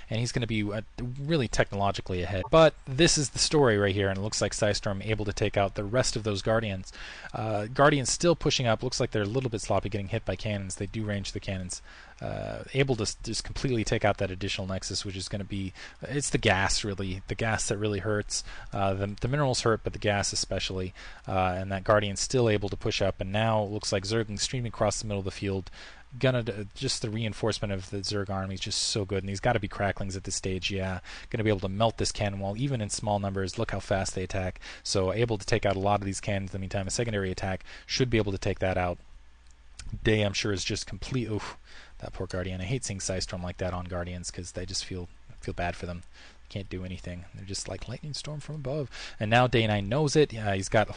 and he's going to be really technologically ahead. But this is the story right here, and it looks like Psystorm able to take out the rest of those Guardians. Guardians still pushing up. Looks like they're a little bit sloppy getting hit by cannons. They do range the cannons. Able to just completely take out that additional Nexus, which is going to be, it's the gas really, the gas that really hurts. The minerals hurt, but the gas especially. And that Guardian's still able to push up, and now it looks like Zergling streaming across the middle of the field. Just the reinforcement of the Zerg army is just so good, and these got to be cracklings at this stage. Yeah, going to be able to melt this cannon wall even in small numbers. Look how fast they attack. So able to take out a lot of these cannons. In the meantime, a secondary attack should be able to take that out. Day, I'm sure, is just complete. Oof, that poor Guardian. I hate seeing Psystorm like that on Guardians because they just feel bad for them. Can't do anything. They're just like lightning storm from above. And now Day9 knows it. He's got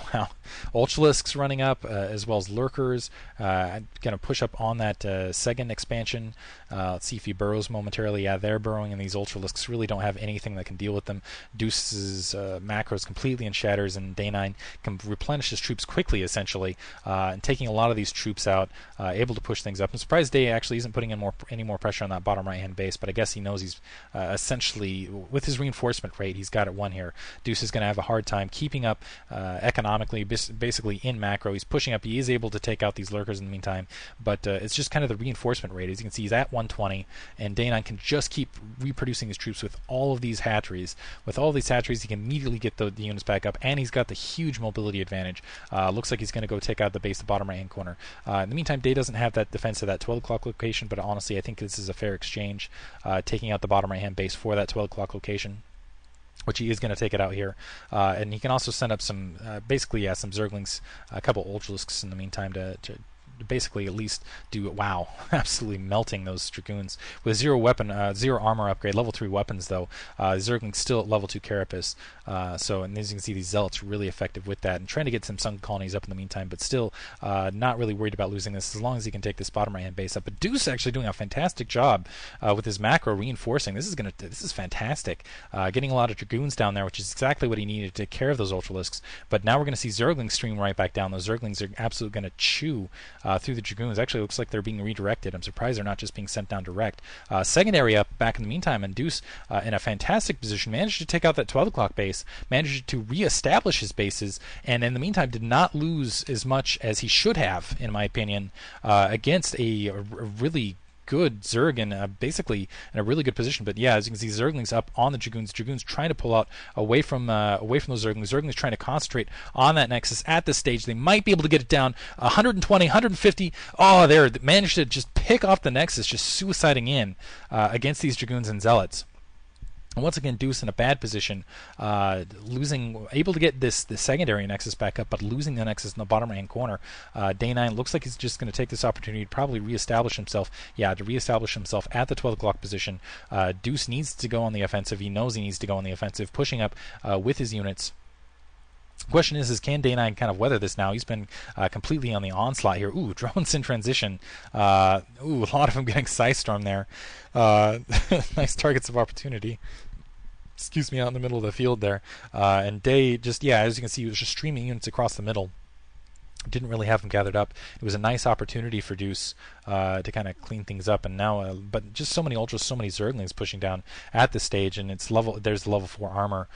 Ultralisks running up as well as Lurkers. Going to push up on that second expansion. Let's see if he burrows momentarily. Yeah, they're burrowing, and these Ultralisks really don't have anything that can deal with them. Deuce's macros completely in shatters, and Day9 can replenish his troops quickly, essentially, and taking a lot of these troops out, able to push things up. I'm surprised Day actually isn't putting in any more pressure on that bottom right-hand base, but I guess he knows he's essentially, with his reinforcement rate, he's got it won here. Deuce is going to have a hard time keeping up economically, basically in macro. He's pushing up. He is able to take out these Lurkers in the meantime, but it's just kind of the reinforcement rate. As you can see, he's at 120, and Day9 can just keep reproducing his troops with all of these hatcheries. With all of these hatcheries, he can immediately get the units back up, and he's got the huge mobility advantage. Looks like he's going to go take out the base, the bottom right-hand corner. In the meantime, Day doesn't have that defense of that 12 o'clock location, but honestly, I think this is a fair exchange, taking out the bottom right-hand base for that 12 o'clock location, which he is going to take it out here. And he can also send up some, basically, yeah, some Zerglings, a couple Ultralisks in the meantime to basically at least do, wow, absolutely melting those Dragoons with zero armor upgrade, level 3 weapons though. Zergling's still at level 2 Carapace, and as you can see, these Zealots really effective with that, and trying to get some Sun colonies up in the meantime, but still not really worried about losing this as long as he can take this bottom right hand base up. But Deuce actually doing a fantastic job with his macro reinforcing. This is fantastic, getting a lot of Dragoons down there, which is exactly what he needed to take care of those Ultralisks. But now we're going to see Zerglings stream right back down. Those Zerglings are absolutely going to chew through the Dragoons. Actually, it looks like they're being redirected. I'm surprised they're not just being sent down direct. Secondary up back in the meantime, and Deuce in a fantastic position managed to take out that 12 o'clock base, managed to reestablish his bases, and in the meantime did not lose as much as he should have, in my opinion, against a really good Zerg and basically in a really good position. But yeah, as you can see, Zerglings up on the Dragoons. Dragoons trying to pull out away from those Zerglings. Zerglings trying to concentrate on that Nexus at this stage. They might be able to get it down 120, 150. Oh, they managed to just pick off the Nexus, just suiciding in against these Dragoons and Zealots. And once again, Deuce in a bad position, able to get the secondary Nexus back up, but losing the Nexus in the bottom right-hand corner. Day9 looks like he's just going to take this opportunity to probably reestablish himself. Yeah, to reestablish himself at the 12 o'clock position. Deuce needs to go on the offensive. He knows he needs to go on the offensive, pushing up with his units. Question is can Day9 kind of weather this now? He's been completely on the onslaught here. Ooh, drones in transition. Ooh, a lot of them getting Psystorm there. Nice targets of opportunity. Excuse me, out in the middle of the field there. And Day just, yeah, as you can see, he was just streaming units across the middle. Didn't really have them gathered up. It was a nice opportunity for Deuce to kind of clean things up, and now, but just so many Ultras, so many Zerglings pushing down at this stage, and there's the level 4 armor,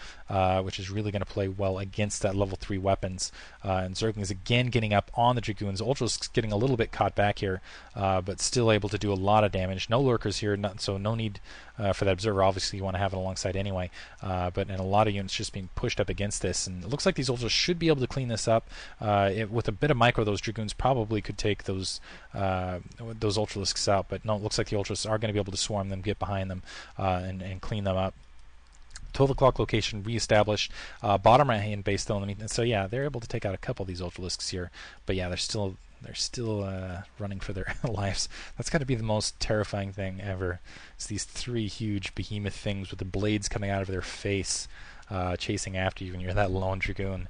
which is really going to play well against that level 3 weapons. And Zerglings again getting up on the Dragoons. Ultras getting a little bit caught back here, but still able to do a lot of damage. No Lurkers here, so no need for that Observer. Obviously, you want to have it alongside anyway, but a lot of units just being pushed up against this, and it looks like these Ultras should be able to clean this up. With a bit of micro, those Dragoons probably could take those Ultralisks out, but no, it looks like the Ultras are going to be able to swarm them, get behind them, and clean them up. 12 o'clock location reestablished. Bottom right hand base though. So yeah, they're able to take out a couple of these Ultralisks here, but yeah, they're still running for their lives. That's got to be the most terrifying thing ever. It's these 3 huge behemoth things with the blades coming out of their face, chasing after you, and you're that lone Dragoon.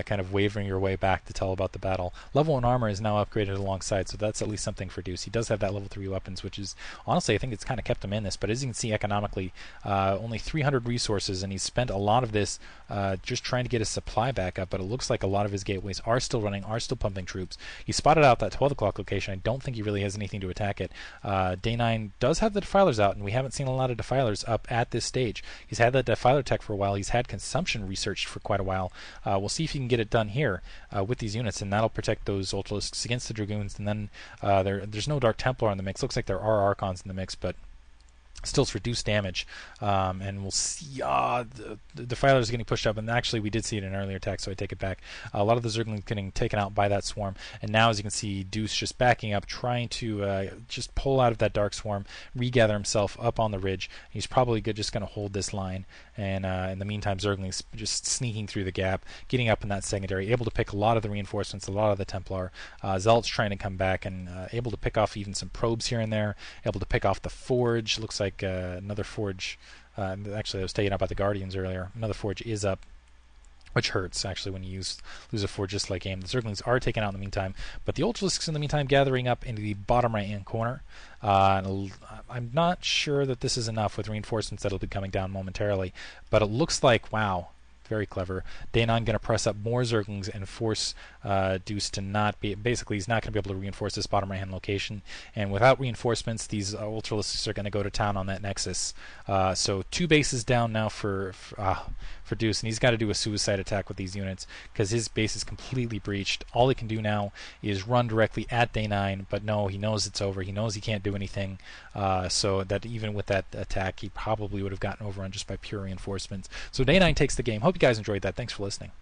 kind of wavering your way back to tell about the battle. Level 1 armor is now upgraded alongside, so that's at least something for Deuce. He does have that level 3 weapons, which is, honestly, I think it's kind of kept him in this, but as you can see economically, only 300 resources, and he's spent a lot of this just trying to get his supply back up, but it looks like a lot of his gateways are still running, are still pumping troops. He spotted out that 12 o'clock location. I don't think he really has anything to attack it. Day9 does have the defilers out, and we haven't seen a lot of defilers up at this stage. He's had that defiler tech for a while. He's had consumption researched for quite a while. We'll see if he can get it done here with these units, and that'll protect those Ultralisks against the Dragoons. And then there's no Dark Templar in the mix. Looks like there are Archons in the mix, but still it's reduced damage, and we'll see the Defiler is getting pushed up, and actually we did see it in an earlier attack, so I take it back. A lot of the Zerglings getting taken out by that swarm, and now as you can see, Deuce just backing up, trying to just pull out of that Dark Swarm, regather himself up on the ridge. He's probably just going to hold this line, and in the meantime Zerglings just sneaking through the gap, getting up in that secondary, able to pick a lot of the reinforcements, a lot of the Templar. Zealots trying to come back, and able to pick off even some probes here and there, able to pick off the Forge. Looks like another Forge, actually I was taken out by the Guardians earlier. Another Forge is up, which hurts actually when you lose a Forge just like aim. The Zerglings are taken out in the meantime, but the Ultralisks in the meantime gathering up into the bottom right hand corner. I'm not sure that this is enough with reinforcements that'll be coming down momentarily, but it looks like, wow, very clever. Day9 going to press up more Zerglings and force Deuce to not be... Basically, he's not going to be able to reinforce this bottom right-hand location. And without reinforcements, these Ultralisks are going to go to town on that Nexus. So 2 bases down now for Deuce, and he's got to do a suicide attack with these units because his base is completely breached. All he can do now is run directly at Day9, but no, he knows it's over. He knows he can't do anything. So that even with that attack, he probably would have gotten overrun just by pure reinforcements. So Day9 takes the game. Hope you guys enjoyed that. Thanks for listening.